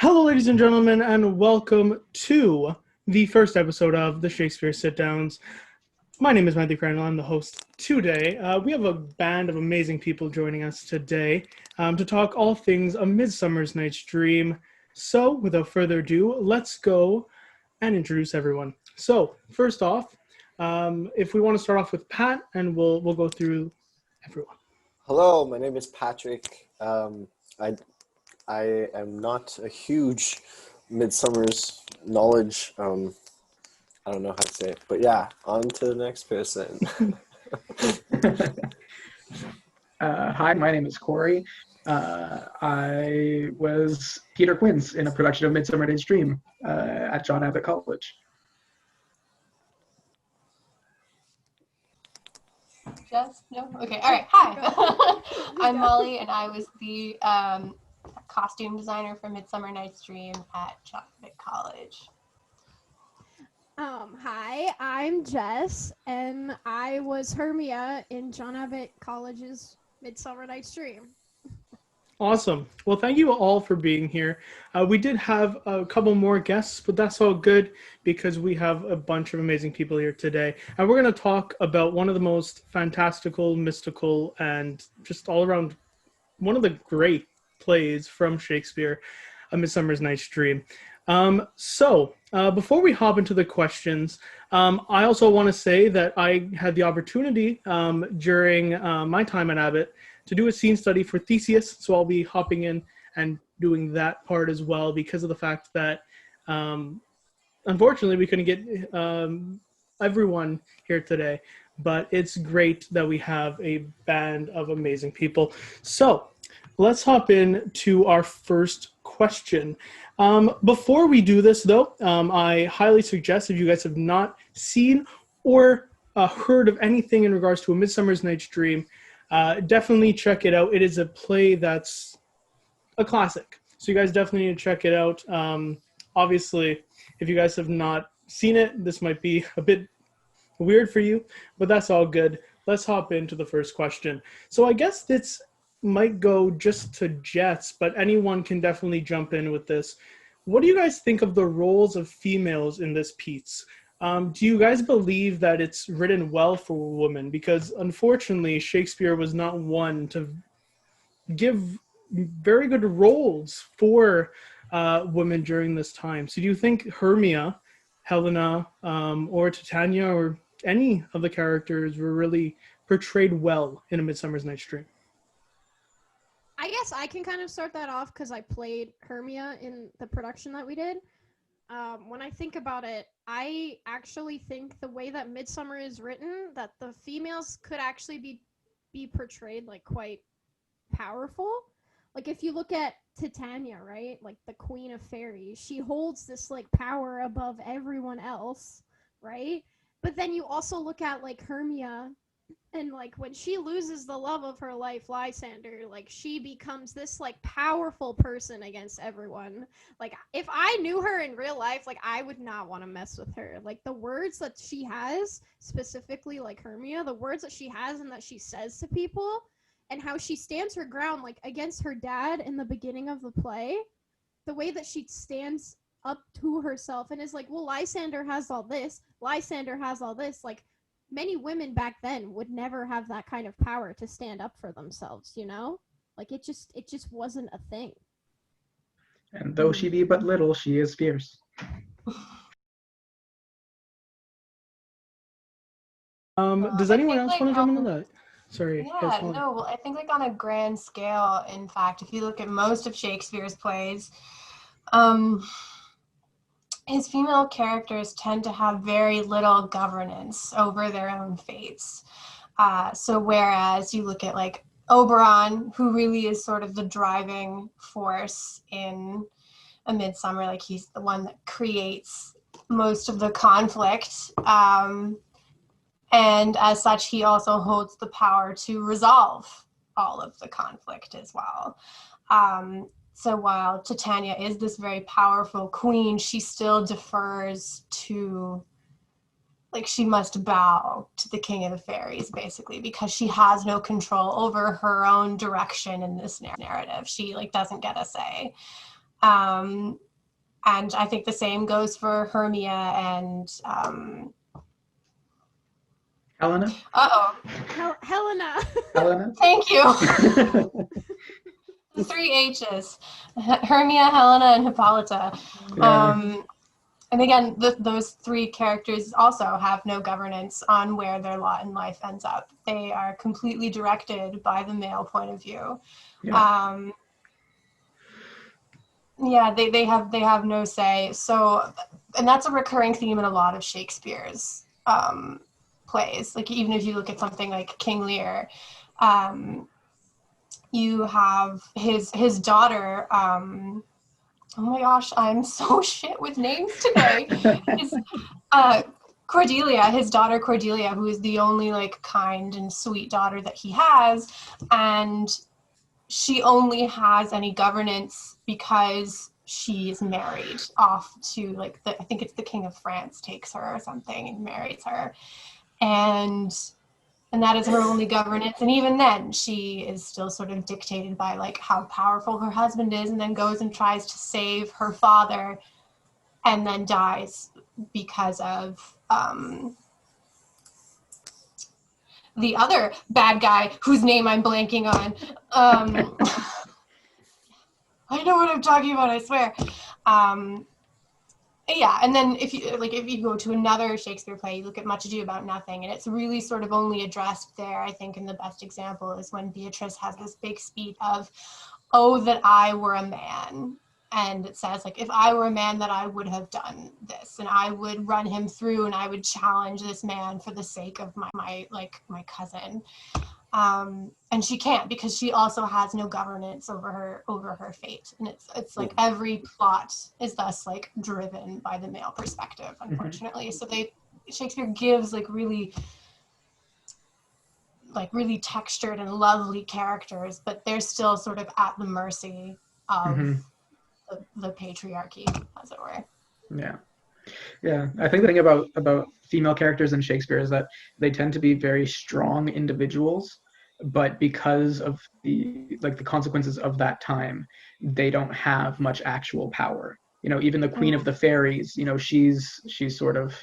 Hello, ladies and gentlemen, and welcome to the first episode of the Shakespeare Sitdowns. My name is Matthew Crandall. I'm the host today. We have a band of amazing people joining us today to talk all things A Midsummer Nights Dream. So, without further ado, let's go and introduce everyone. So, first off, if we want to start off with Pat, and we'll go through everyone. Hello, my name is Patrick. I am not a huge Midsummer's knowledge. I don't know how to say it, but yeah, on to the next person. Hi, my name is Corey. I was Peter Quince in a production of Midsummer Nights Dream at John Abbott College. Jess? No? Okay, all right. Hi. I'm Molly, and I was the costume designer for Midsummer Nights Dream at John Abbott College. Hi, I'm Jess, and I was Hermia in John Abbott College's Midsummer Nights Dream. Awesome. Well, thank you all for being here. We did have a couple more guests, but that's all good because we have a bunch of amazing people here today. And we're going to talk about one of the most fantastical, mystical, and just all around one of the great plays from Shakespeare, A Midsummer Night's Dream. So before we hop into the questions, I also want to say that I had the opportunity during my time at Abbott to do a scene study for Theseus, so I'll be hopping in and doing that part as well because of the fact that unfortunately we couldn't get everyone here today, but it's great that we have a band of amazing people. So let's hop in to our first question. Before we do this though, I highly suggest if you guys have not seen or heard of anything in regards to A Midsummer Night's Dream, definitely check it out. It is a play that's a classic. So you guys definitely need to check it out. Obviously, if you guys have not seen it, this might be a bit weird for you, but that's all good. Let's hop into the first question. So I guess this might go just to Jess, but anyone can definitely jump in with this. What do you guys think of the roles of females in this piece? Do you guys believe that it's written well for women? Because unfortunately, Shakespeare was not one to give very good roles for women during this time. So do you think Hermia, Helena, or Titania, or any of the characters were really portrayed well in A Midsummer Night's Dream? I guess I can kind of start that off because I played Hermia in the production that we did. When I think about it, I actually think the way that Midsummer is written, that the females could actually be portrayed like quite powerful. Like if you look at Titania, right? Like the Queen of Fairies, she holds this like power above everyone else, right? But then you also look at like Hermia, and like when she loses the love of her life, Lysander, like she becomes this like powerful person against everyone. Like if I knew her in real life, like I would not want to mess with her. Like the words that she has, specifically like Hermia, the words that she has and that she says to people, and how she stands her ground like against her dad in the beginning of the play, the way that she stands up to herself and is like, well, Lysander has all this, like many women back then would never have that kind of power to stand up for themselves, you know? Like it just wasn't a thing. And though she be but little, she is fierce. Does anyone else want to jump into that? Sorry. Yeah, no, well, I think like on a grand scale, in fact, if you look at most of Shakespeare's plays, his female characters tend to have very little governance over their own fates. So whereas you look at like Oberon, who really is sort of the driving force in A Midsummer, like he's the one that creates most of the conflict. And as such, he also holds the power to resolve all of the conflict as well. So while Titania is this very powerful queen, she still defers to, like, she must bow to the king of the fairies, basically, because she has no control over her own direction in this narrative. She, like, doesn't get a say. And I think the same goes for Hermia and Helena? Helena. Helena? Thank you. The 3 H's. Hermia, Helena, and Hippolyta. Yeah. And again, those 3 characters also have no governance on where their lot in life ends up. They are completely directed by the male point of view. Yeah. They have no say. So, and that's a recurring theme in a lot of Shakespeare's plays. Like even if you look at something like King Lear, you have his daughter. Oh my gosh, I'm so shit with names today. Cordelia, his daughter Cordelia, who is the only like kind and sweet daughter that he has, and she only has any governance because she's married off to like I think it's the King of France takes her or something and marries her, and that is her only governance. And even then, she is still sort of dictated by like how powerful her husband is, and then goes and tries to save her father, and then dies because of the other bad guy whose name I'm blanking on. I know what I'm talking about, I swear. Yeah, and then if you go to another Shakespeare play, you look at Much Ado About Nothing, and it's really sort of only addressed there, I think, and the best example is when Beatrice has this big speech of, oh, that I were a man. And it says, like, if I were a man, that I would have done this, and I would run him through, and I would challenge this man for the sake of my cousin. And she can't, because she also has no governance over her fate. And it's like every plot is thus like driven by the male perspective, unfortunately. So Shakespeare gives like really textured and lovely characters, but they're still sort of at the mercy of the patriarchy, as it were. Yeah, I think the thing about female characters in Shakespeare is that they tend to be very strong individuals, but because of the consequences of that time, they don't have much actual power. Even the Queen of the Fairies, she's sort of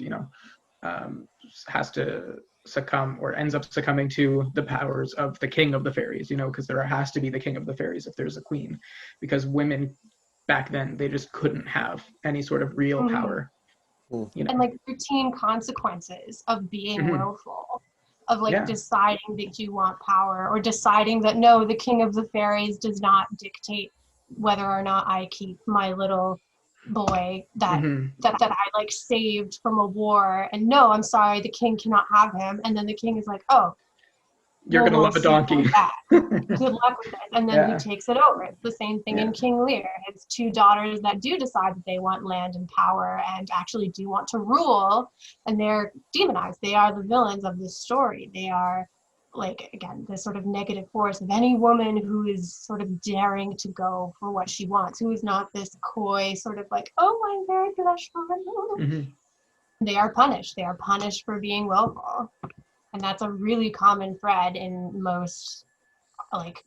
has to succumb or ends up succumbing to the powers of the King of the Fairies, because there has to be the King of the Fairies if there's a queen, because women back then, they just couldn't have any sort of real power. And like routine consequences of being willful, of like deciding that you want power, or deciding that no, the King of the Fairies does not dictate whether or not I keep my little boy that I like saved from a war, and no, I'm sorry, the king cannot have him. And then the king is like, oh, you're gonna love a donkey. Good luck with it. And then he takes it over. It's the same thing in King Lear. His 2 daughters that do decide that they want land and power and actually do want to rule, and they're demonized. They are the villains of this story. They are, like, again, this sort of negative force of any woman who is sort of daring to go for what she wants, who is not this coy sort of like, oh, I'm very blushful. They are punished. They are punished for being willful. And that's a really common thread in most like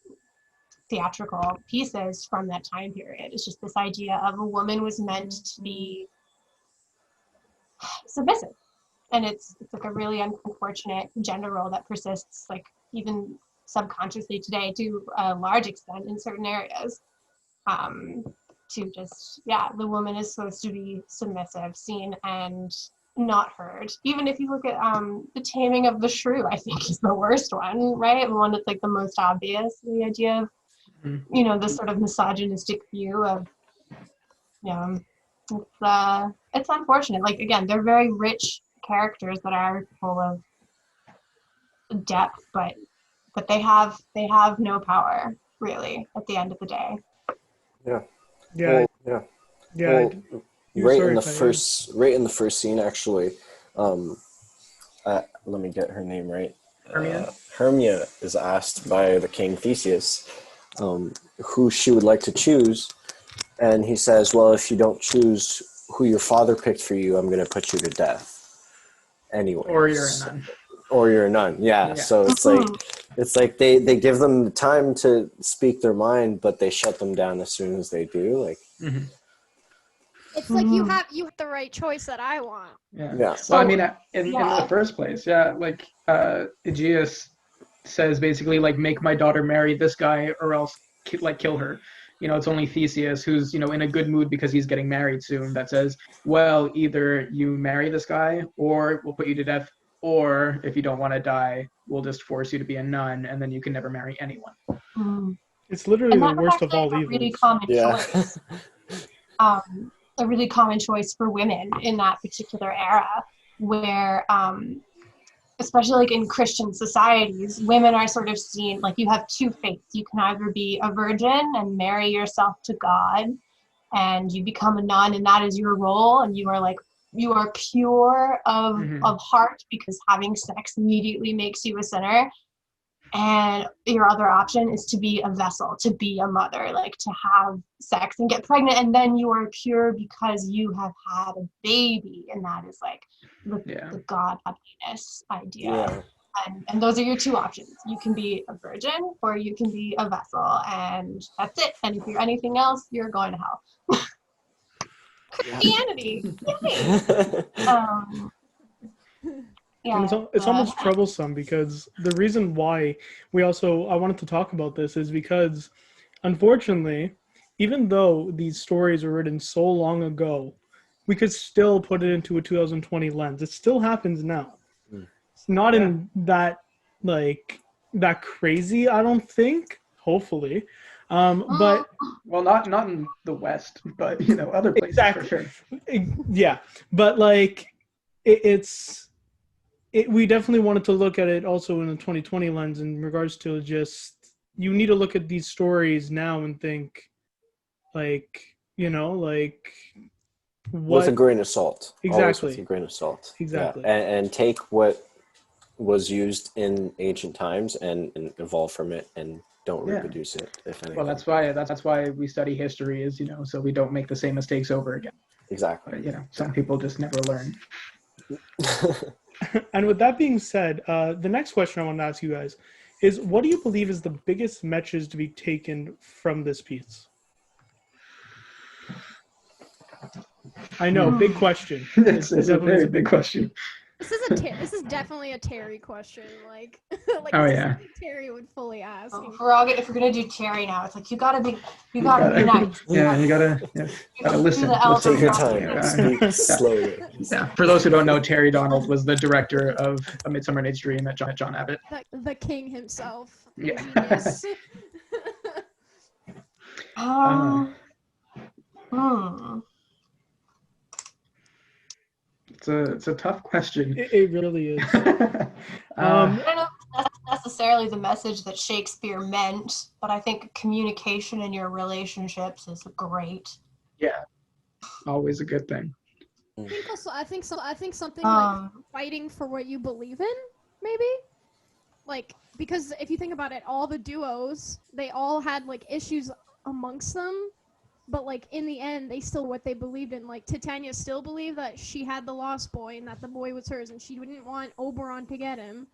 theatrical pieces from that time period. It's just this idea of a woman was meant to be submissive. And it's like a really unfortunate gender role that persists, like even subconsciously today to a large extent in certain areas. To just, the woman is supposed to be submissive, seen and not heard. Even if you look at The Taming of the Shrew, I think is the worst one, right? The one that's like the most obvious, the idea of, this sort of misogynistic view of, it's unfortunate. Like, again, they're very rich characters that are full of depth, but they have no power, really, at the end of the day. Right in the first scene, actually, let me get her name right. Hermia is asked by the king Theseus who she would like to choose, and he says, well, if you don't choose who your father picked for you, I'm going to put you to death anyway. Or you're a nun. Or you're a nun, yeah. So it's like It's like they give them time to speak their mind, but they shut them down as soon as they do. Like, it's like you have the right choice that I want. Yeah. So, well, I mean, in the first place, like Aegeus says basically like, make my daughter marry this guy or else kill her. It's only Theseus, who's in a good mood because he's getting married soon, that says, well, either you marry this guy or we'll put you to death, or if you don't want to die, we'll just force you to be a nun and then you can never marry anyone. It's literally the worst of all evils. Really common choice. A really common choice for women in that particular era, where especially like in Christian societies, women are sort of seen like you have two fates. You can either be a virgin and marry yourself to God and you become a nun and that is your role, and you are pure of heart because having sex immediately makes you a sinner. And your other option is to be a vessel, to be a mother, like to have sex and get pregnant, and then you are pure because you have had a baby, and that is like the godliness idea. Yeah. And those are your two options. You can be a virgin or you can be a vessel, and that's it. And if you're anything else, you're going to hell. Christianity. Yeah, and it's almost troublesome because the reason why I wanted to talk about this is because, unfortunately, even though these stories were written so long ago, we could still put it into a 2020 lens. It still happens now. It's not in that that crazy, I don't think. Hopefully, but well, not in the West, but other places for sure. Yeah, but we definitely wanted to look at it also in a 2020 lens in regards to just, you need to look at these stories now and think with a grain of salt. Exactly. Always with a grain of salt. Exactly. Yeah. And take what was used in ancient times and evolve from it, and don't reproduce it, if anything. Well, that's why we study history, is so we don't make the same mistakes over again. Exactly. But, some people just never learn. And with that being said, the next question I want to ask you guys is, what do you believe is the biggest message to be taken from this piece? I know, big question. It's a very big question. This is definitely a Terry question. Oh yeah. Terry would fully ask. If we're gonna do Terry now, it's like you gotta be nice. Yeah, you gotta listen. Take your time. Speak slowly. Yeah. For those who don't know, Terry Donald was the director of A Midsummer Nights Dream at John Abbott. The king himself. Yeah. Yes. It's a tough question. It really is. I don't know if that's necessarily the message that Shakespeare meant, but I think communication in your relationships is great. Yeah, always a good thing. I think something like fighting for what you believe in, maybe. Because if you think about it, all the duos, they all had issues amongst them. But in the end, they still what they believed in. Titania still believed that she had the lost boy and that the boy was hers, and she didn't want Oberon to get him.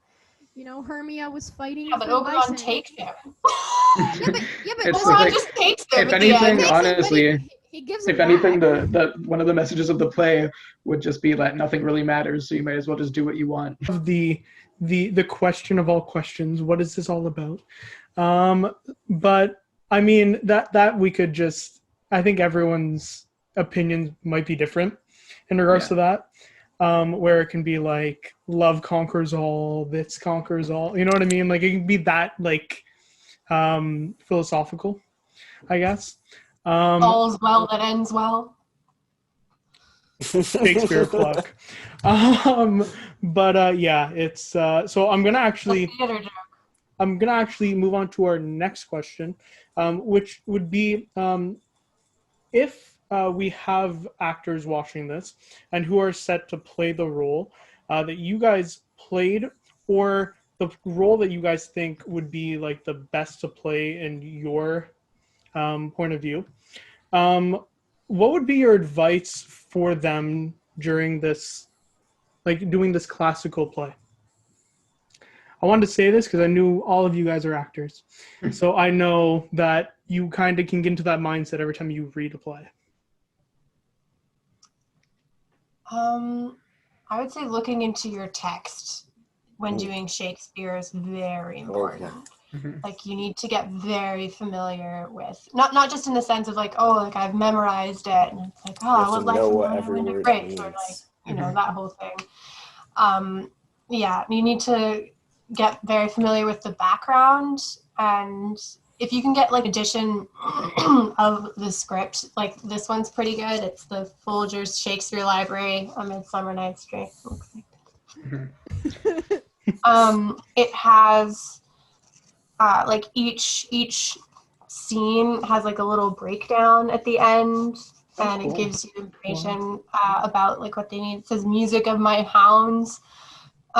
Hermia was fighting. Yeah, but Oberon takes him. but Oberon just takes him. If anything, honestly, he gives. If anything, the one of the messages of the play would just be that nothing really matters, so you might as well just do what you want. The question of all questions: what is this all about? But I mean that we could just. I think everyone's opinions might be different in regards to that, where it can be love conquers all, this conquers all. You know what I mean? It can be that philosophical, I guess. All's well that ends well. Shakespeare plug. Yeah, it's so I'm gonna actually move on to our next question, which would be if we have actors watching this and who are set to play the role that you guys played, or the role that you guys think would be the best to play in your point of view, what would be your advice for them during this, doing this classical play? I wanted to say this because I knew all of you guys are actors. So I know that you kind of can get into that mindset every time you read a play. I would say looking into your text when doing Shakespeare is very important. Like you need to get very familiar with, not just in the sense of like, oh, like I've memorized it and it's like, oh, what life and bridge, or like, you know, that whole thing. Yeah, you need to get very familiar with the background, and if you can get like edition of the script, like this one's pretty good. It's the Folger's Shakespeare Library, A Midsummer Nights Dream. It has like each scene has like a little breakdown at the end, and it gives you information about like what they need. It says music of my hounds.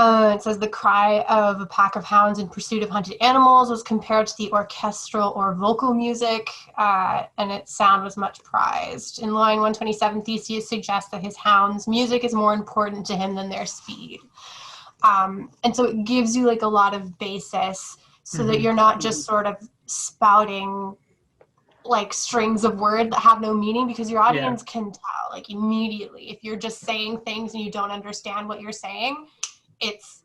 It says the cry of a pack of hounds in pursuit of hunted animals was compared to the orchestral or vocal music, and its sound was much prized. In line 127, Theseus suggests that his hounds' music is more important to him than their speed. And so it gives you like a lot of basis so that you're not just sort of spouting like strings of words that have no meaning, because your audience can tell like immediately if you're just saying things and you don't understand what you're saying. It's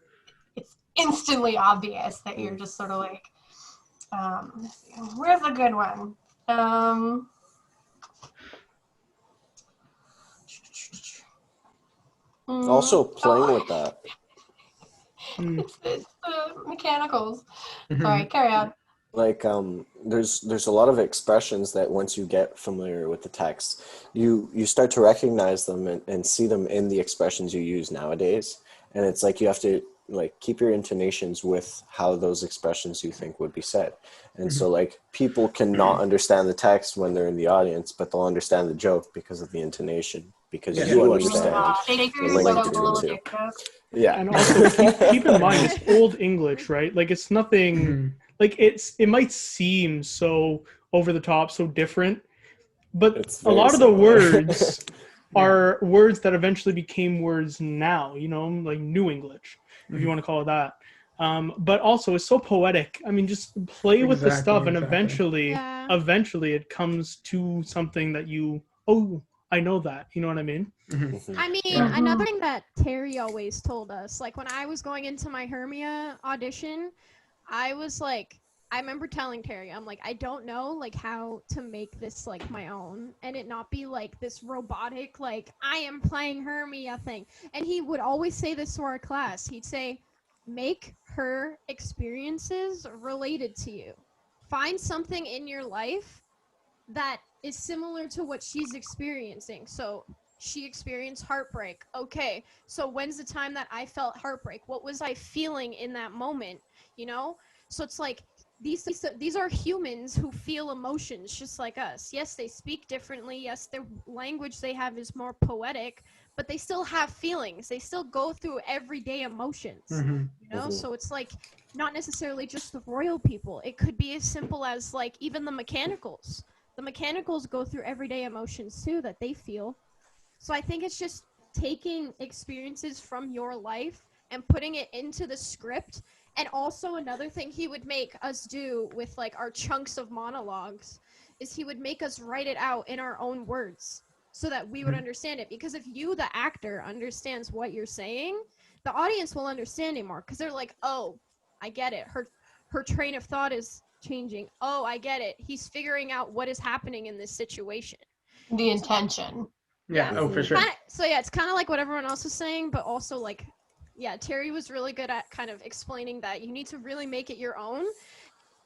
instantly obvious that you're just sort of like, where's a good one? Also playing with that. It's the mechanicals. Sorry, carry on. Like there's a lot of expressions that once you get familiar with the text, you start to recognize them and see them in the expressions you use nowadays. And it's like you have to like keep your intonations with how those expressions you think would be said. And so like people cannot understand the text when they're in the audience, but they'll understand the joke because of the intonation, because you understand the link between the two. Yeah. And also keep in mind it's Old English, right? Like it's nothing like it might seem so over the top, so different, but a lot of the words are words that eventually became words now, you know, like New English, if you want to call it that. But also it's so poetic. I mean, just play with the stuff, and eventually it comes to something that I know that. You know what I mean? I mean, another thing that Terry always told us, like when I was going into my Hermia audition, I was like, I remember telling Terry, I'm like, I don't know like how to make this like my own and it not be like this robotic, like I am playing Hermia thing. And he would always say this to our class. He'd say, make her experiences related to you. Find something in your life that is similar to what she's experiencing. So she experienced heartbreak. Okay, so when's the time that I felt heartbreak? What was I feeling in that moment? You know? So it's like, these are humans who feel emotions just like us. Yes, they speak differently. Yes, their language they have is more poetic, but they still have feelings. They still go through everyday emotions, you know? So it's like not necessarily just the royal people. It could be as simple as like even the mechanicals. The mechanicals go through everyday emotions too that they feel. So I think it's just taking experiences from your life and putting it into the script. And also another thing he would make us do with like our chunks of monologues is he would make us write it out in our own words so that we would understand it. Because if you, the actor, understands what you're saying, the audience will understand it more because they're like, oh, I get it. Her train of thought is changing. Oh, I get it. He's figuring out what is happening in this situation. The intention. Yeah, oh, for sure. So yeah, it's kind of like what everyone else is saying, but also like, yeah, Terry was really good at kind of explaining that you need to really make it your own,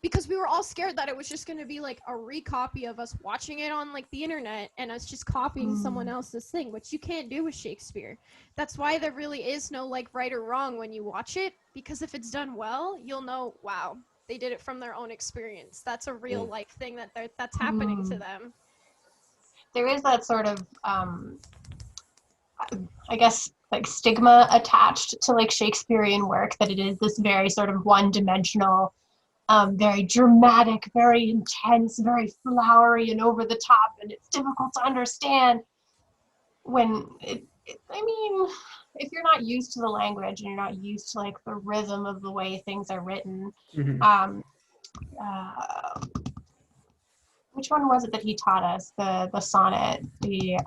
because we were all scared that it was just going to be like a recopy of us watching it on like the internet and us just copying someone else's thing, which you can't do with Shakespeare. That's why there really is no like right or wrong when you watch it, because if it's done well, you'll know, wow, they did it from their own experience. That's a real life thing that's happening to them. There is that sort of, I guess, like stigma attached to like Shakespearean work, that it is this very sort of one-dimensional, very dramatic, very intense, very flowery and over the top, and it's difficult to understand, when I mean, if you're not used to the language and you're not used to like the rhythm of the way things are written, which one was it that he taught us? The sonnet, the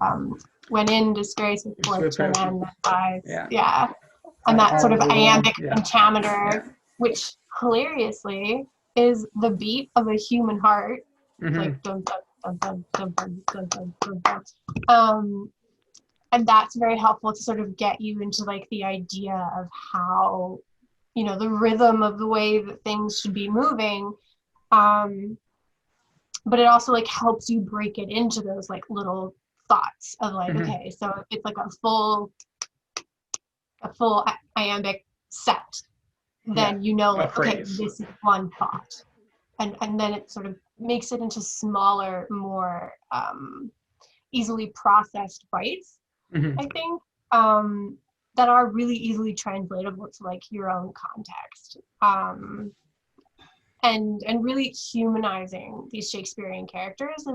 when in disgrace with fortune and five, yeah, and that sort of iambic pentameter, which hilariously is the beat of a human heart, like dum dum dum dum dum dum dum dum dum. And that's very helpful to sort of get you into like the idea of how, you know, the rhythm of the way that things should be moving. But it also like helps you break it into those like little thoughts of like, okay, so if it's like a full iambic set, then you know, like, okay, this is one thought. And then it sort of makes it into smaller, more easily processed bites, I think, that are really easily translatable to like your own context. And really humanizing these Shakespearean characters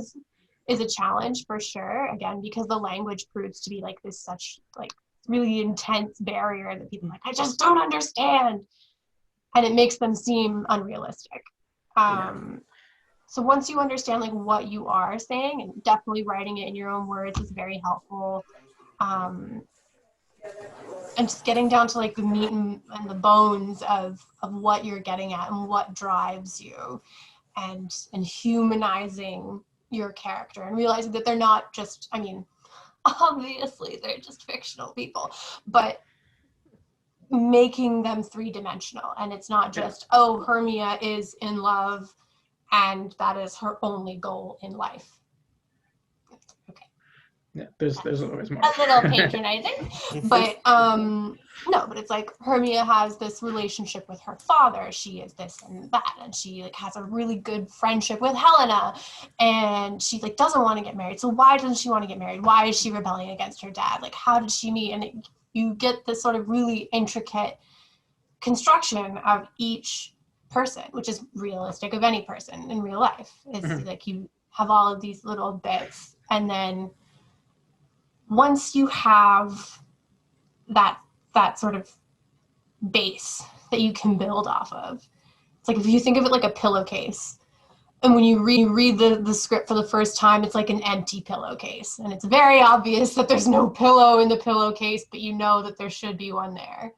is a challenge for sure, again, because the language proves to be like this such like really intense barrier that people are like, I just don't understand. And it makes them seem unrealistic. So once you understand like what you are saying, and definitely writing it in your own words is very helpful. And just getting down to like the meat and the bones of what you're getting at and what drives you, and humanizing your character and realizing that they're not just, I mean, obviously they're just fictional people, but making them three-dimensional. And it's not just, oh, Hermia is in love and that is her only goal in life. Yeah, there's always more. A little patronizing, but no, but it's like Hermia has this relationship with her father. She is this and that, and she like has a really good friendship with Helena, and she like doesn't want to get married. So why doesn't she want to get married? Why is she rebelling against her dad? Like, how did she meet? And you get this sort of really intricate construction of each person, which is realistic of any person in real life. It's like you have all of these little bits, and then once you have that sort of base that you can build off of, it's like if you think of it like a pillowcase, and when you read the script for the first time, it's like an empty pillowcase, and it's very obvious that there's no pillow in the pillowcase, but you know that there should be one there.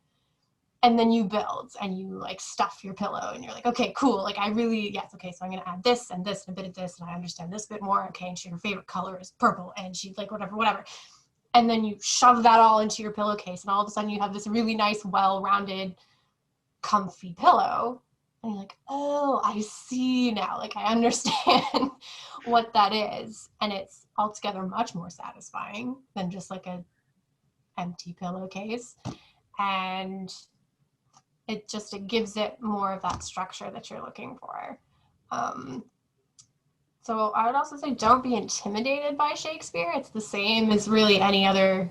And then you build and you like stuff your pillow, and you're like, okay, cool, like I really, yes, okay, so I'm gonna add this and this and a bit of this, and I understand this bit more, okay, and her favorite color is purple, and she's like whatever. And then you shove that all into your pillowcase, and all of a sudden you have this really nice, well-rounded, comfy pillow. And you're like, oh, I see now. Like, I understand what that is. And it's altogether much more satisfying than just like an empty pillowcase. And it gives it more of that structure that you're looking for. So I would also say don't be intimidated by Shakespeare. It's the same as really any other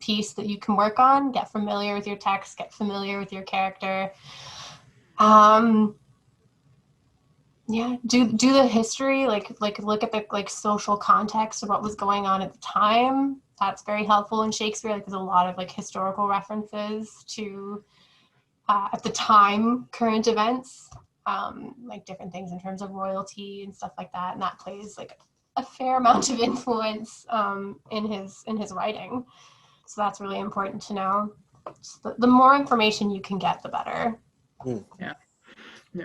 piece that you can work on. Get familiar with your text, get familiar with your character. Yeah, do the history, like look at the like social context of what was going on at the time. That's very helpful in Shakespeare. Like there's a lot of like historical references to at the time current events. Like different things in terms of royalty and stuff like that, and that plays like a fair amount of influence in his writing. So that's really important to know. The more information you can get, the better. Yeah.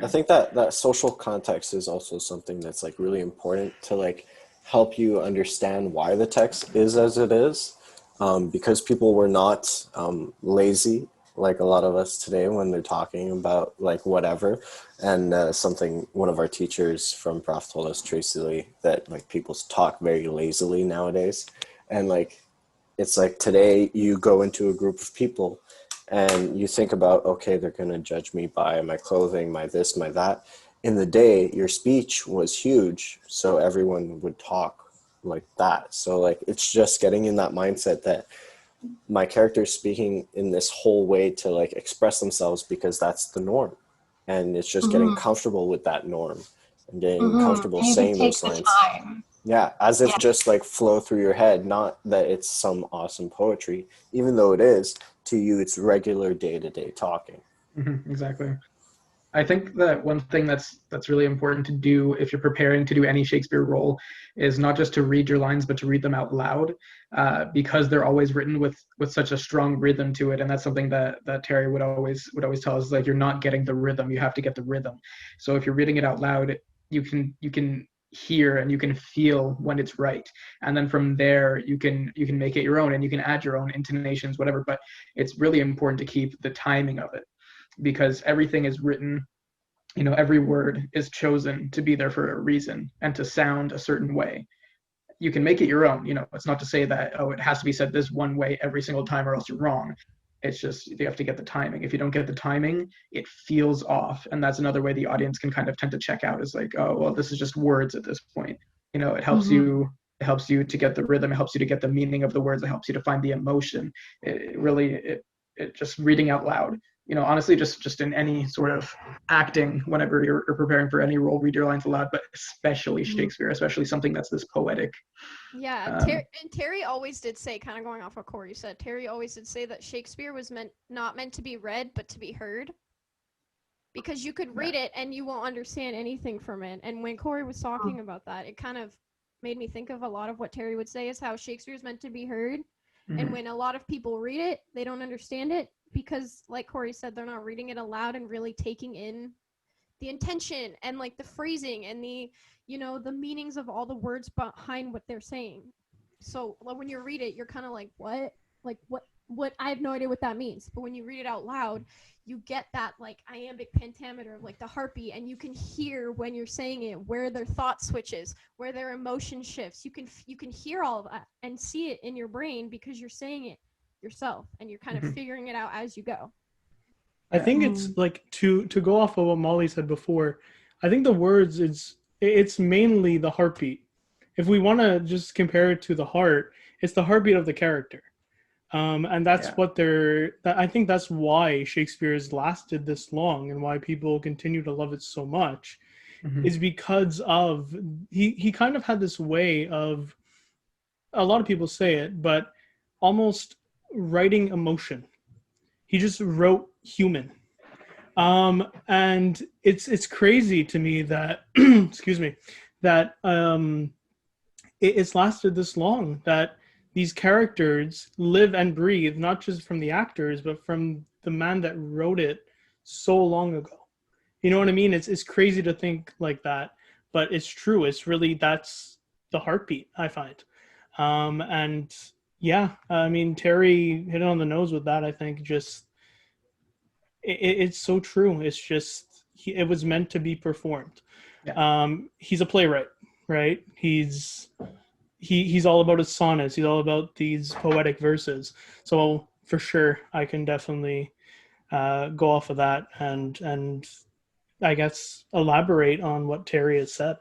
I think that social context is also something that's like really important to like help you understand why the text is as it is, because people were not lazy like a lot of us today when they're talking about like whatever. And something one of our teachers from Prof told us, Tracy Lee, that like people talk very lazily nowadays. And like it's like today you go into a group of people and you think about, okay, they're going to judge me by my clothing, my this, my that. In the day, your speech was huge, so everyone would talk like that. So like it's just getting in that mindset that my character is speaking in this whole way to like express themselves because that's the norm, and it's just getting comfortable with that norm and getting comfortable saying those lines. Yeah, as if just like flow through your head, not that it's some awesome poetry, even though it is, to you it's regular day-to-day talking. Exactly. I think that one thing that's really important to do if you're preparing to do any Shakespeare role is not just to read your lines, but to read them out loud, because they're always written with such a strong rhythm to it, and that's something that Terry would always tell us, like, you're not getting the rhythm, you have to get the rhythm. So if you're reading it out loud, you can hear and you can feel when it's right, and then from there you can make it your own and you can add your own intonations, whatever. But it's really important to keep the timing of it, because everything is written, every word is chosen to be there for a reason and to sound a certain way. You can make it your own. It's not to say that, it has to be said this one way every single time or else you're wrong. It's just you have to get the timing. If you don't get the timing, it feels off. And that's another way the audience can kind of tend to check out, is like, oh, well, this is just words at this point. It helps you. It helps you to get the rhythm. It helps you to get the meaning of the words. It helps you to find the emotion. It just reading out loud. Honestly, just in any sort of acting, whenever you're preparing for any role, read your lines aloud, but especially Shakespeare, especially something that's this poetic. Yeah, and Terry always did say, kind of going off what Corey said, Terry always did say that Shakespeare was not meant to be read, but to be heard. Because you could read it and you won't understand anything from it. And when Corey was talking about that, it kind of made me think of a lot of what Terry would say, is how Shakespeare is meant to be heard. And when a lot of people read it, they don't understand it, because, like Corey said, they're not reading it aloud and really taking in the intention and like the phrasing and the meanings of all the words behind what they're saying. So when you read it, you're kind of like, what I have no idea what that means. But when you read it out loud, you get that like iambic pentameter of like the heartbeat, and you can hear when you're saying it where their thought switches, where their emotion shifts. You can hear all of that and see it in your brain, because you're saying it yourself and you're kind of figuring it out as you go. I think it's like, to go off of what Molly said before, I think the words, it's mainly the heartbeat. If we want to just compare it to the heart, it's the heartbeat of the character. And that's I think that's why Shakespeare has lasted this long and why people continue to love it so much, is because of, he kind of had this way of, a lot of people say it, but almost writing emotion. He just wrote human. And it's crazy to me that, excuse me, that it's lasted this long, that these characters live and breathe, not just from the actors, but from the man that wrote it so long ago. You know what I mean? It's crazy to think like that, but it's true. It's really, that's the heartbeat, I find. And yeah, I mean, Terry hit it on the nose with that. I think just, it's so true. It's just, it was meant to be performed. Yeah. He's a playwright, right? He's all about his sonnets. He's all about these poetic verses. So for sure, I can definitely go off of that and I guess elaborate on what Terry has said.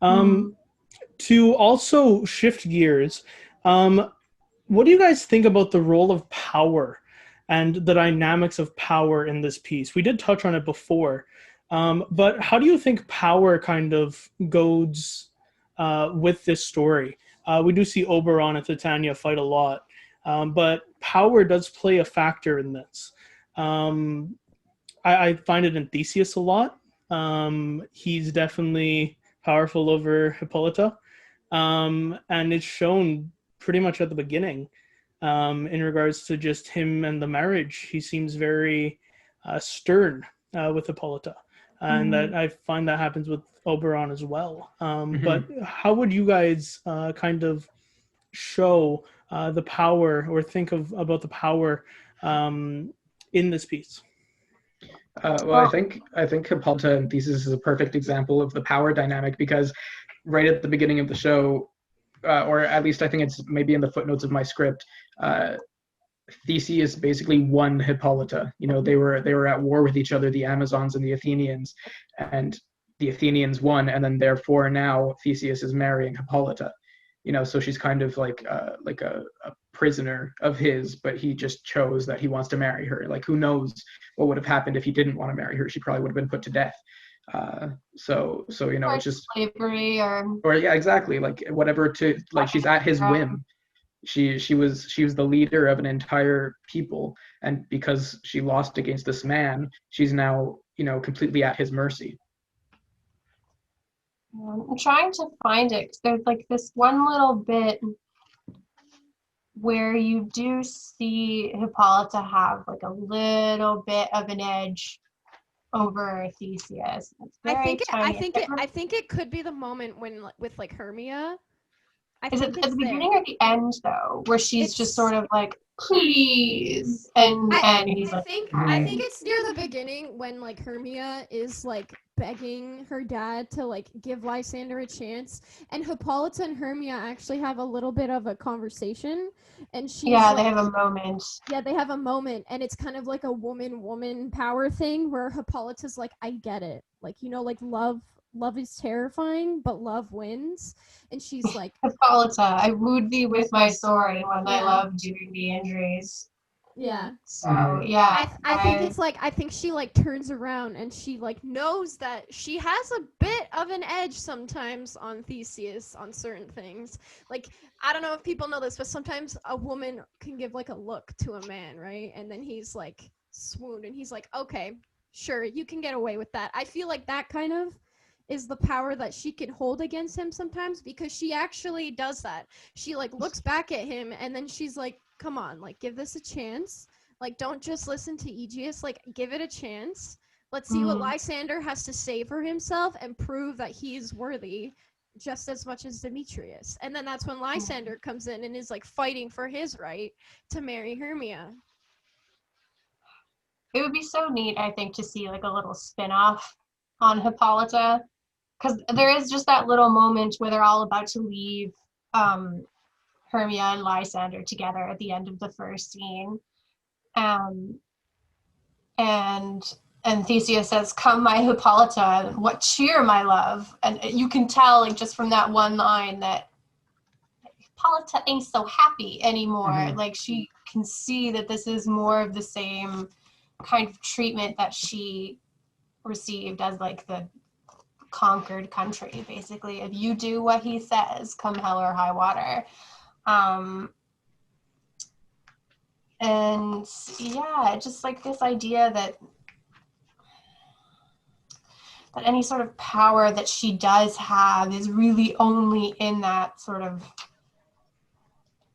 To also shift gears, what do you guys think about the role of power and the dynamics of power in this piece? We did touch on it before, but how do you think power kind of goes with this story? We do see Oberon and Titania fight a lot, but power does play a factor in this. I find it in Theseus a lot. He's definitely powerful over Hippolyta, and it's shown pretty much at the beginning in regards to just him and the marriage. He seems very stern with Hippolyta, and that I find that happens with Oberon as well. But how would you guys kind of show the power, or think about the power in this piece? Well, I think Hippolyta and Theseus is a perfect example of the power dynamic, because right at the beginning of the show, or at least I think it's maybe in the footnotes of my script, Theseus basically won Hippolyta. They were at war with each other, the Amazons and the Athenians, and the Athenians won, and then therefore now Theseus is marrying Hippolyta. So she's kind of like a prisoner of his, but he just chose that he wants to marry her. Like, who knows what would have happened if he didn't want to marry her? She probably would have been put to death. So you know, or it's just slavery or yeah, exactly, like whatever, to like she's at his whim. She was the leader of an entire people, and because she lost against this man, she's now, you know, completely at his mercy. I'm trying to find it, 'cause there's like this one little bit where you do see Hippolyta have like a little bit of an edge over Theseus. I think it could be the moment when with like Hermia. Is it at the beginning or the end though, where she's just sort of like, please, and he's like, I think it's near the beginning when like Hermia is like begging her dad to like give Lysander a chance, and Hippolyta and Hermia actually have a little bit of a conversation, and she's yeah, like, they have a moment. Yeah, they have a moment, and it's kind of like a woman power thing where Hippolyta's like, I get it, like, you know, like love is terrifying, but love wins. And she's like, Hippolyta, I wooed thee with my sword, and when thy love doing thee injuries. Yeah. So yeah, I think it's like, I think she like turns around and she like knows that she has a bit of an edge sometimes on Theseus on certain things. Like, I don't know if people know this, but sometimes a woman can give like a look to a man, right? And then he's like swooned and he's like, okay, sure, you can get away with that. I feel like that kind of is the power that she can hold against him sometimes, because she actually does that. She like looks back at him and then she's like, come on, like give this a chance. Like, don't just listen to Aegeus, like give it a chance. Let's see what Lysander has to say for himself and prove that he's worthy just as much as Demetrius. And then that's when Lysander comes in and is like fighting for his right to marry Hermia. It would be so neat, I think, to see like a little spin-off on Hippolyta, because there is just that little moment where they're all about to leave Hermia and Lysander together at the end of the first scene, and Theseus says, "Come, my Hippolyta, what cheer, my love," and you can tell, like, just from that one line that Hippolyta ain't so happy anymore. Like, she can see that this is more of the same kind of treatment that she received as like the conquered country, basically. If you do what he says, come hell or high water. And yeah, just like this idea that any sort of power that she does have is really only in that sort of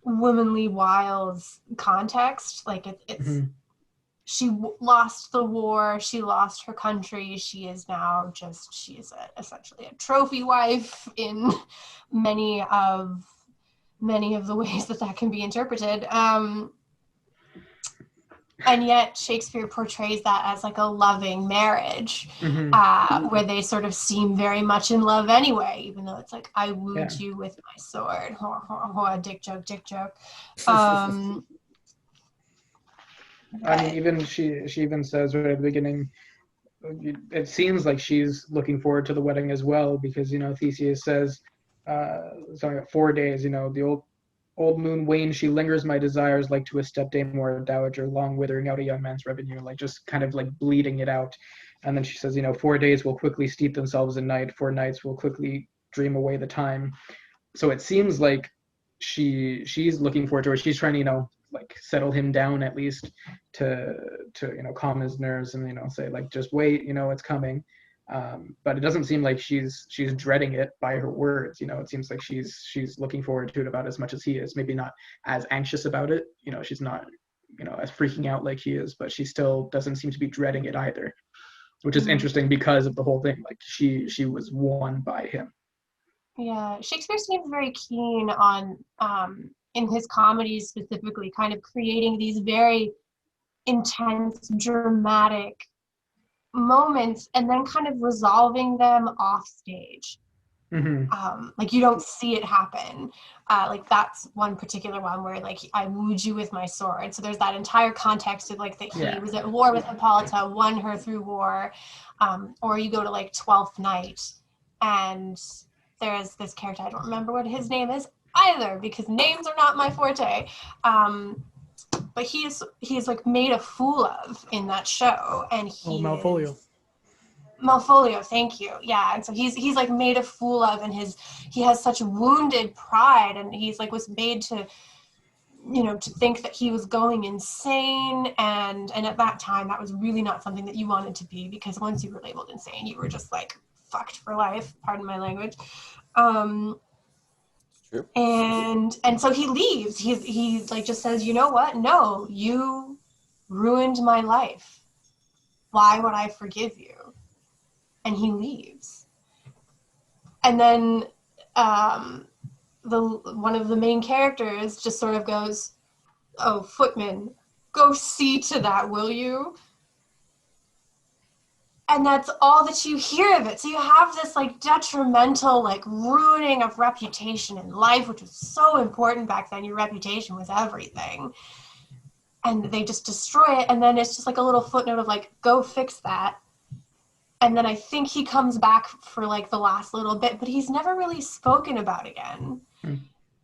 womanly wiles context. Like it's she lost the war, she lost her country, she is now just, essentially a trophy wife in many of the ways that can be interpreted. And yet Shakespeare portrays that as like a loving marriage, where they sort of seem very much in love anyway, even though it's like, I wooed you with my sword. Dick joke. I mean, even she even says right at the beginning, it seems like she's looking forward to the wedding as well, because, you know, Theseus says, 4 days, you know, the old moon wanes, she lingers my desires like to a stepdame or a dowager, long withering out a young man's revenue, like just kind of like bleeding it out. And then she says, you know, 4 days will quickly steep themselves in night, 4 nights will quickly dream away the time. So it seems like she's looking forward to it. She's trying to, you know, like settle him down at least to you know, calm his nerves and, you know, say like, just wait, you know, it's coming. But it doesn't seem like she's dreading it by her words. You know, it seems like she's looking forward to it about as much as he is. Maybe not as anxious about it. You know, she's not, you know, as freaking out like he is, but she still doesn't seem to be dreading it either, which is interesting because of the whole thing. Like she was won by him. Yeah, Shakespeare seems very keen on, in his comedies specifically, kind of creating these very intense, dramatic moments and then kind of resolving them off stage. Like you don't see it happen. Like that's one particular one where like, I wooed you with my sword. So there's that entire context of like that he was at war with Hippolyta, won her through war. Or you go to like 12th Night and there's this character, I don't remember what his name is either because names are not my forte. But he's like made a fool of in that show, and Malvolio. Malfolio, thank you. Yeah, and so he's like made a fool of, and he has such wounded pride, and he's like was made to, to think that he was going insane, and at that time that was really not something that you wanted to be, because once you were labeled insane, you were just like fucked for life. Pardon my language. True. And so he leaves. He like just says, you know what? No, you ruined my life. Why would I forgive you? And he leaves. And then one of the main characters just sort of goes, oh, footman, go see to that, will you? And that's all that you hear of it. So you have this like detrimental, like ruining of reputation in life, which was so important back then. Your reputation was everything. And they just destroy it. And then it's just like a little footnote of like, go fix that. And then I think he comes back for like the last little bit, but he's never really spoken about again.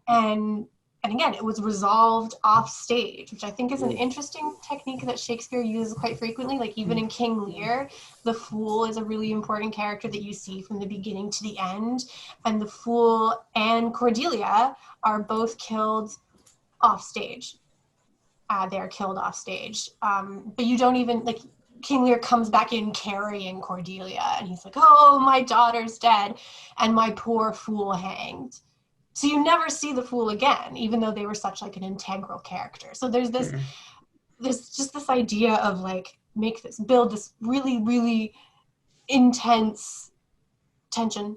And again, it was resolved off stage, which I think is an interesting technique that Shakespeare uses quite frequently. Like even in King Lear, the fool is a really important character that you see from the beginning to the end. And the fool and Cordelia are both killed off stage. They're killed off stage. But you don't even, like, King Lear comes back in carrying Cordelia, and he's like, oh, my daughter's dead, and my poor fool hanged. So you never see the fool again, even though they were such like an integral character. So there's just this idea of like, build this really, really intense tension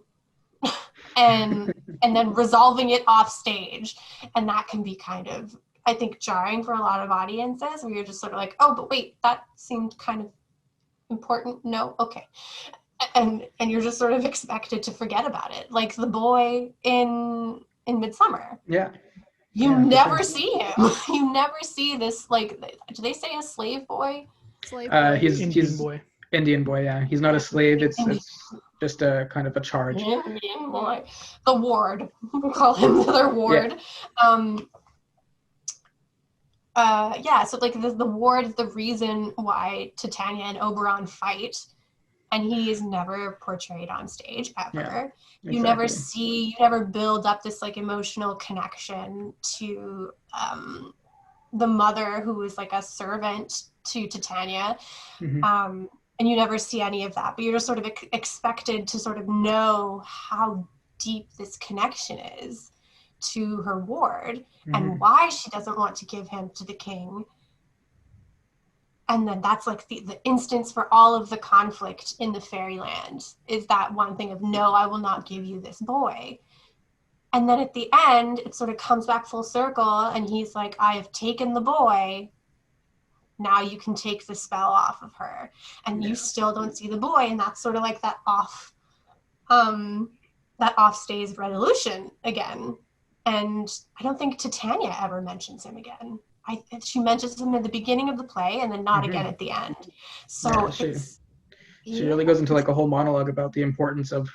and then resolving it off stage. And that can be kind of, I think, jarring for a lot of audiences, where you're just sort of like, oh, but wait, that seemed kind of important. No, okay. And you're just sort of expected to forget about it. Like the boy in Midsummer. Yeah. You never see him. You never see this, like, do they say a slave boy? Slave boy. He's Indian boy, yeah. He's not a slave. It's just a kind of a charge. Indian boy. The ward. We'll call him their ward. Yeah. So like the ward is the reason why Titania and Oberon fight, and he is never portrayed on stage ever. Yeah, exactly. You never build up this like emotional connection to the mother who is like a servant to Titania. And you never see any of that, but you're just sort of expected to sort of know how deep this connection is to her ward and why she doesn't want to give him to the king. And then that's like the instance for all of the conflict in the fairyland, is that one thing of, no, I will not give you this boy. And then at the end, it sort of comes back full circle, and he's like, I have taken the boy, now you can take the spell off of her. And you still don't see the boy, and that's sort of like that off stage resolution again. And I don't think Titania ever mentions him again. She mentions him at the beginning of the play, and then not again at the end. So she really goes into like a whole monologue about the importance of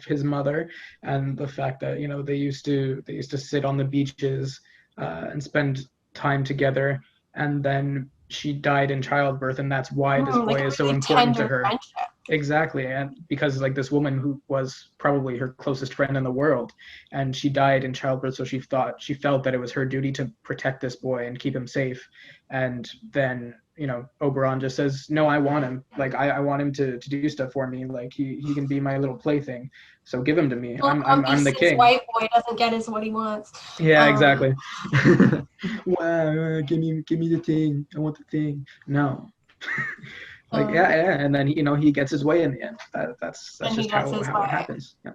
his mother, and the fact that, you know, they used to sit on the beaches and spend time together, and then she died in childbirth, and that's why this boy is so important to her. Friendship. Exactly. And because like this woman who was probably her closest friend in the world, and she died in childbirth, so she felt that it was her duty to protect this boy and keep him safe. And then, you know, Oberon just says, no, I want him. Like I want him to do stuff for me. Like he can be my little plaything. So give him to me. I'm the king. White boy doesn't get what he wants. Yeah, exactly. Wow, give me the thing. I want the thing. No. And then, you know, he gets his way in the end. That's just how it happens. Yeah.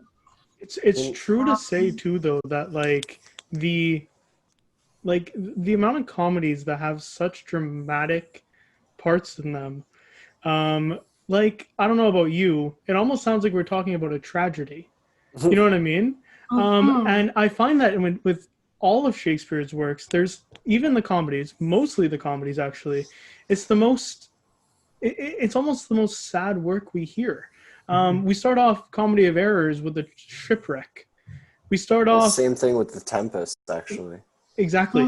It's true to say too, though, that like the amount of comedies that have such dramatic parts in them, like, I don't know about you, it almost sounds like we're talking about a tragedy. You know what I mean? And I find that with all of Shakespeare's works, there's even the comedies, mostly the comedies actually, it's almost the most sad work we hear. We start off Comedy of Errors with the shipwreck. We start off same thing with the Tempest, actually. Exactly.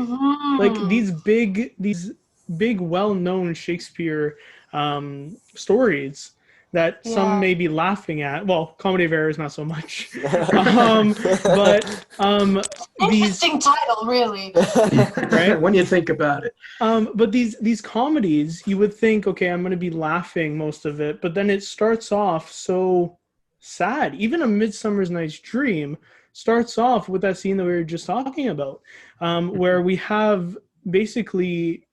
Like these big well-known Shakespeare stories, that some may be laughing at. Well, comedy of errors, not so much. But interesting title, really. Right? When you think about it. But these comedies, you would think, okay, I'm going to be laughing most of it, but then it starts off so sad. Even A Midsummer Night's Dream starts off with that scene that we were just talking about, where we have basically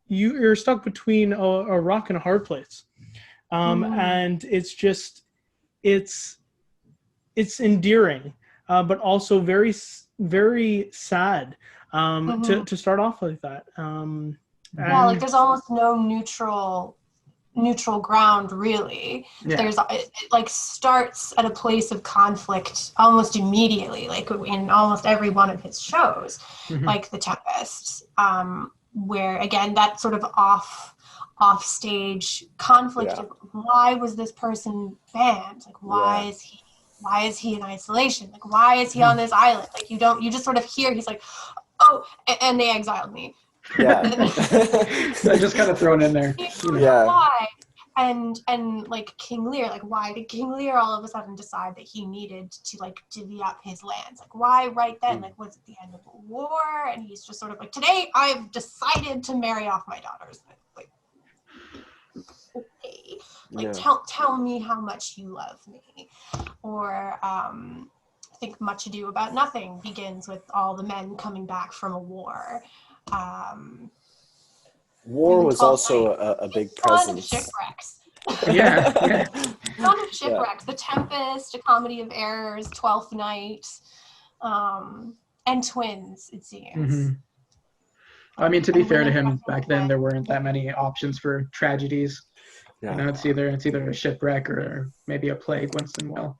you're stuck between a rock and a hard place. And it's just, it's endearing, but also very, very sad to start off like that. Like there's almost no neutral ground, really. There's it like starts at a place of conflict almost immediately, like in almost every one of his shows, like The Tempest, where again that sort of off stage conflict of why was this person banned, like why is he in isolation, like why is he on this island, like you just sort of hear he's like, oh, and they exiled me. I just kind of thrown in there. Why? And like King Lear, like why did King Lear all of a sudden decide that he needed to like divvy up his lands? Like why right then? Like was it the end of the war? And he's just sort of like, today I've decided to marry off my daughters. Like, okay, like tell me how much you love me. Or I think Much Ado About Nothing begins with all the men coming back from a war. War was also a big presence. Shipwrecks. Yeah. Son of Shipwrecks, The Tempest, A Comedy of Errors, Twelfth Night, and Twins, it seems. I mean, to be fair to him, back then there weren't that many options for tragedies. You know, it's either a shipwreck or maybe a plague once in a while.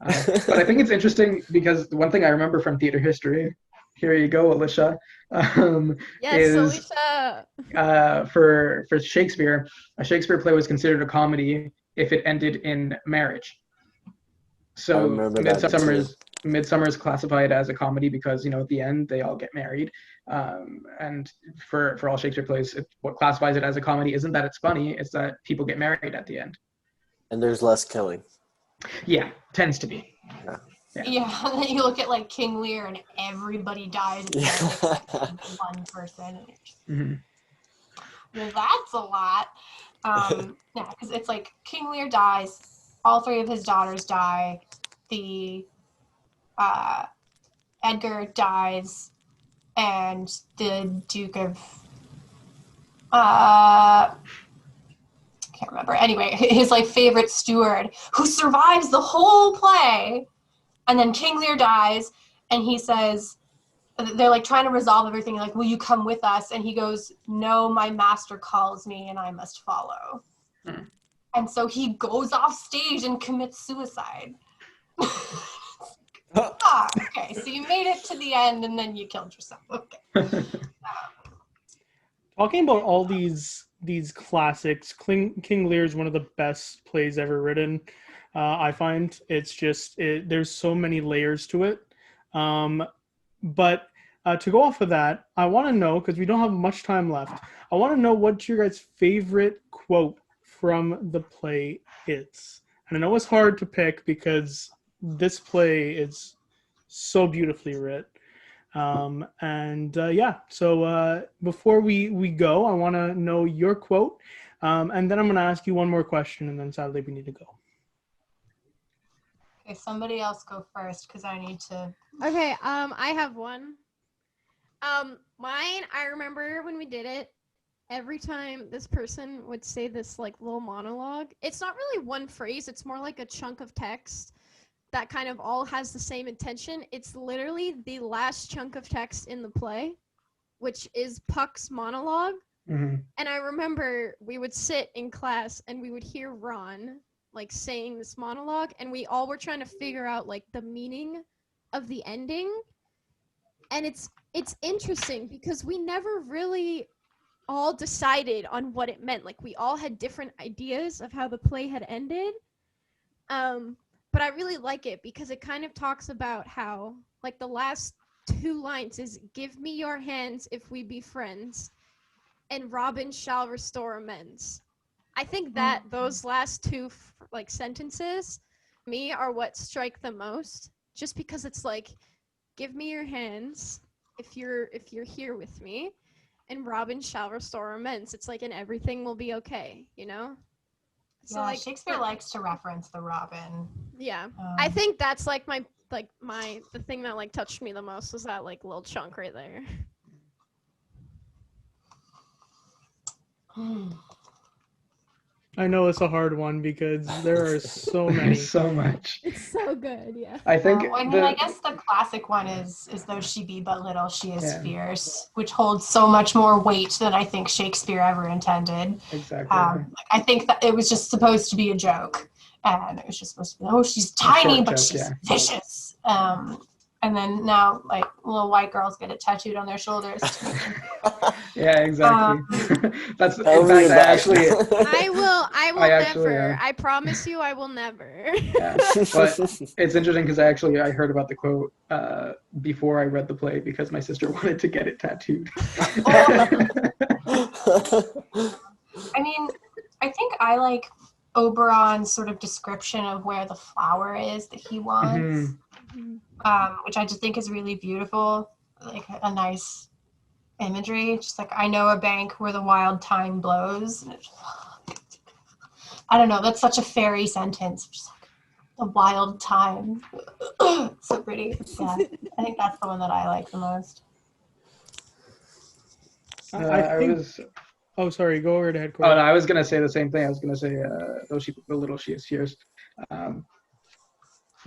But I think it's interesting because the one thing I remember from theater history, here you go, Alicia, is Alicia. For Shakespeare, a Shakespeare play was considered a comedy if it ended in marriage. So Midsummer is classified as a comedy because, you know, at the end they all get married. And for all Shakespeare plays, what classifies it as a comedy isn't that it's funny, it's that people get married at the end. And there's less killing. Yeah, tends to be. Yeah, and then you look at like King Lear and everybody dies except one person. Well, that's a lot. Because it's like King Lear dies, all three of his daughters die, the Edgar dies, and the Duke of can't remember. Anyway, his like favorite steward who survives the whole play, and then King Lear dies, and he says, they're like trying to resolve everything, like, will you come with us? And he goes, no, my master calls me and I must follow. And so he goes off stage and commits suicide. Okay, so you made it to the end and then you killed yourself. Okay. Talking about all these classics, King Lear is one of the best plays ever written. I find it's just there's so many layers to it. But to go off of that, I want to know, because we don't have much time left, I want to know what your guys' favorite quote from the play is. And I know it's hard to pick because this play is so beautifully writ. So before we go, I want to know your quote, and then I'm going to ask you one more question, and then sadly we need to go. Okay, somebody else go first because I need to. Okay, I have one. Mine, I remember when we did it, every time this person would say this like little monologue, it's not really one phrase, it's more like a chunk of text that kind of all has the same intention. It's literally the last chunk of text in the play, which is Puck's monologue. And I remember we would sit in class and we would hear Ron like saying this monologue, and we all were trying to figure out like the meaning of the ending. And it's interesting because we never really all decided on what it meant. Like we all had different ideas of how the play had ended. But I really like it because it kind of talks about how like the last two lines is, give me your hands if we be friends, and Robin shall restore amends. I think that those last two like sentences, me, are what strike the most. Just because it's like, give me your hands if you're here with me, and Robin shall restore amends. It's like, and everything will be okay, you know. So yeah, like Shakespeare likes to reference the Robin. Yeah, I think that's like the thing that like touched me the most was that like little chunk right there. I know it's a hard one because there are so many. So much. It's so good, yeah. I think. I guess the classic one is though she be but little, she is fierce, which holds so much more weight than I think Shakespeare ever intended. Exactly. I think that it was just supposed to be a joke, and it was just supposed to be, oh, she's tiny but she's vicious. And then now, like, little white girls get it tattooed on their shoulders. Yeah, exactly. That's in fact, I will never. I promise you, I will never. Yeah, but it's interesting because I heard about the quote before I read the play because my sister wanted to get it tattooed. I mean, I think I like Oberon's sort of description of where the flower is that he wants. Which I just think is really beautiful, like a nice imagery. Just like, I know a bank where the wild thyme blows. I don't know, that's such a fairy sentence. Just like, the wild thyme. So pretty. Yeah, I think that's the one that I like the most. Oh, sorry, go over ahead, Corey. Oh, no, I was going to say the same thing. I was going to say, the little she is fierce.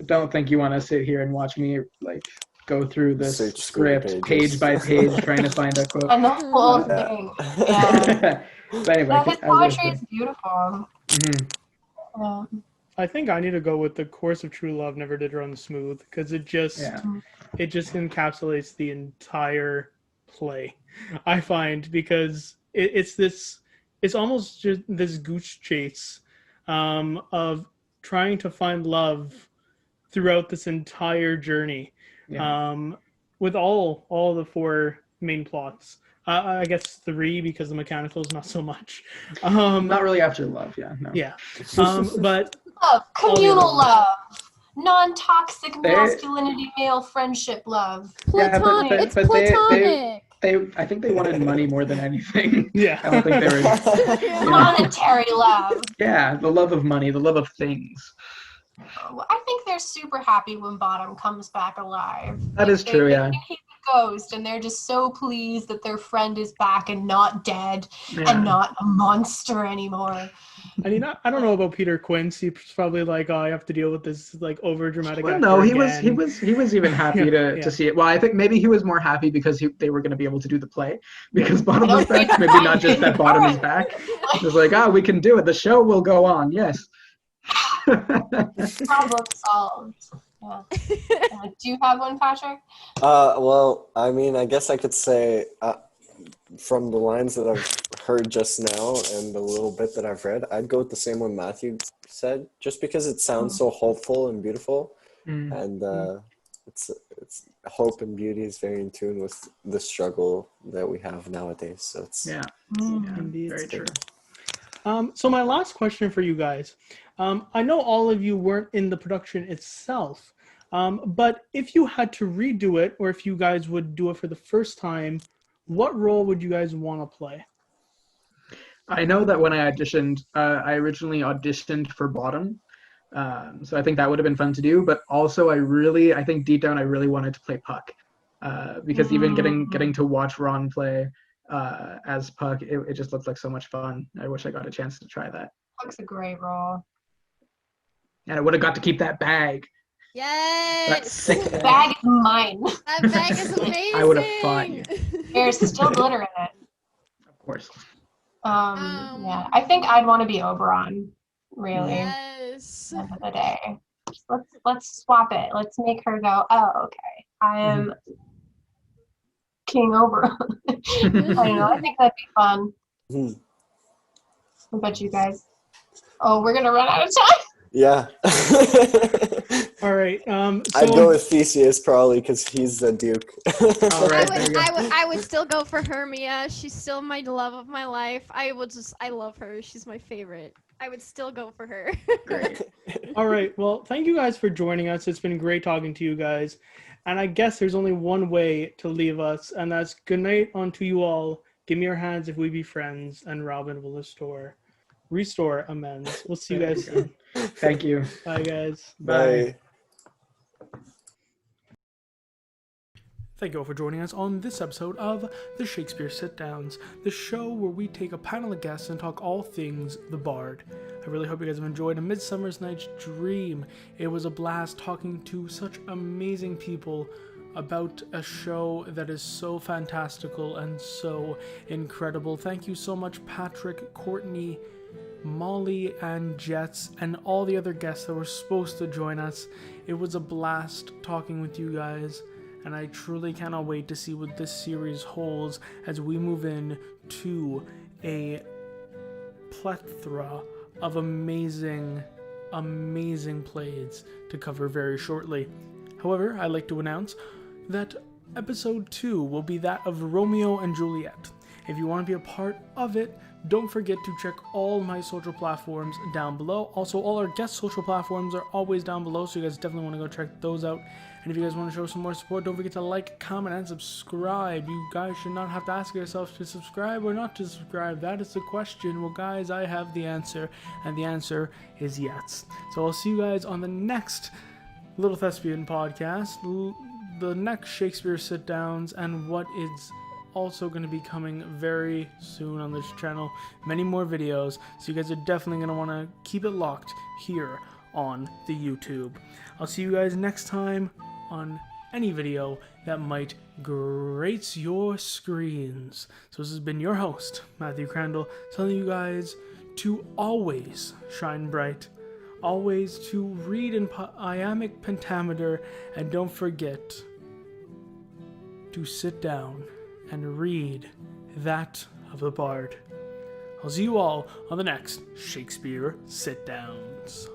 Don't think you want to sit here and watch me like go through this script page by page trying to find a quote. And the whole thing. Yeah. But anyway, his poetry is beautiful. I think I need to go with The Course of True Love Never Did Run Smooth because it just encapsulates the entire play. I find because it's almost just this goose chase of trying to find love throughout this entire journey, with all the four main plots. I guess 3 because the mechanicals not so much. Not really after love, no. Yeah, but love, communal love, non-toxic masculinity, male friendship love. Platonic. Yeah, it's platonic. I think they wanted money more than anything. Yeah, I don't think they were monetary love. Yeah, the love of money, the love of things. I think they're super happy when Bottom comes back alive. That is true, They think he's a ghost, and they're just so pleased that their friend is back and not dead and not a monster anymore. I mean, I don't know about Peter Quince. He's probably like, oh, I have to deal with this like over dramatic. Well, no, he was even happy to see it. Well, I think maybe he was more happy because they were going to be able to do the play because Bottom was back. Maybe not just that Bottom is back. It was like, we can do it. The show will go on. Yes. Problem solved. Yeah. Do you have one, Patrick? Well, I mean, I guess I could say from the lines that I've heard just now and the little bit that I've read, I'd go with the same one Matthew said, just because it sounds so hopeful and beautiful, and it's hope and beauty is very in tune with the struggle that we have nowadays. So it's indeed, very true. So my last question for you guys. I know all of you weren't in the production itself, but if you had to redo it, or if you guys would do it for the first time, what role would you guys want to play? I know that when I auditioned, I originally auditioned for Bottom, so I think that would have been fun to do. But also, I think deep down, I really wanted to play Puck, because even getting to watch Ron play as Puck, it just looked like so much fun. I wish I got a chance to try that. Puck's a great role. And I would have got to keep that bag. Yes! The bag is mine. That bag is amazing. I would have fought you. There's still glitter in it. Of course. Yeah, I think I'd want to be Oberon, really. Yes. At the end of the day. Let's swap it. Let's make her go, oh, okay. I am King Oberon. I don't know. I think that'd be fun. What about you guys? Oh, we're going to run out of time. Yeah. All right. I'd go with Theseus probably because he's the Duke. All right, I would still go for Hermia. She's still my love of my life. I love her. She's my favorite. I would still go for her. Great. All right. Well, thank you guys for joining us. It's been great talking to you guys. And I guess there's only one way to leave us, and that's good night unto you all. Give me your hands if we be friends, and Robin will restore amends. We'll see you guys soon. Thank you. Bye, guys. Bye. Thank you all for joining us on this episode of the Shakespeare Sitdowns, the show where we take a panel of guests and talk all things the Bard. I really hope you guys have enjoyed A Midsummer Nights Dream. It was a blast talking to such amazing people about a show that is so fantastical and so incredible. Thank you so much, Patrick, Courtney, Molly and Jess, and all the other guests that were supposed to join us. It was a blast talking with you guys, and I truly cannot wait to see what this series holds as we move in to a plethora of amazing plays to cover very shortly. However, I'd like to announce that episode 2 will be that of Romeo and Juliet. If you want to be a part of it, don't forget to check all my social platforms down below. Also, all our guest social platforms are always down below, so you guys definitely want to go check those out. And if you guys want to show some more support, don't forget to like, comment, and subscribe. You guys should not have to ask yourselves to subscribe or not to subscribe. That is the question. Well, guys, I have the answer, and the answer is yes. So I'll see you guys on the next Little Thespian podcast, the next Shakespeare Sitdowns, and what is also going to be coming very soon on this channel. Many more videos, so you guys are definitely going to want to keep it locked here on the YouTube. I'll see you guys next time on any video that might grace your screens. So this has been your host, Matthew Crandall, telling you guys to always shine bright, always to read in iambic pentameter, and don't forget to sit down and read that of the Bard. I'll see you all on the next Shakespeare Sitdowns.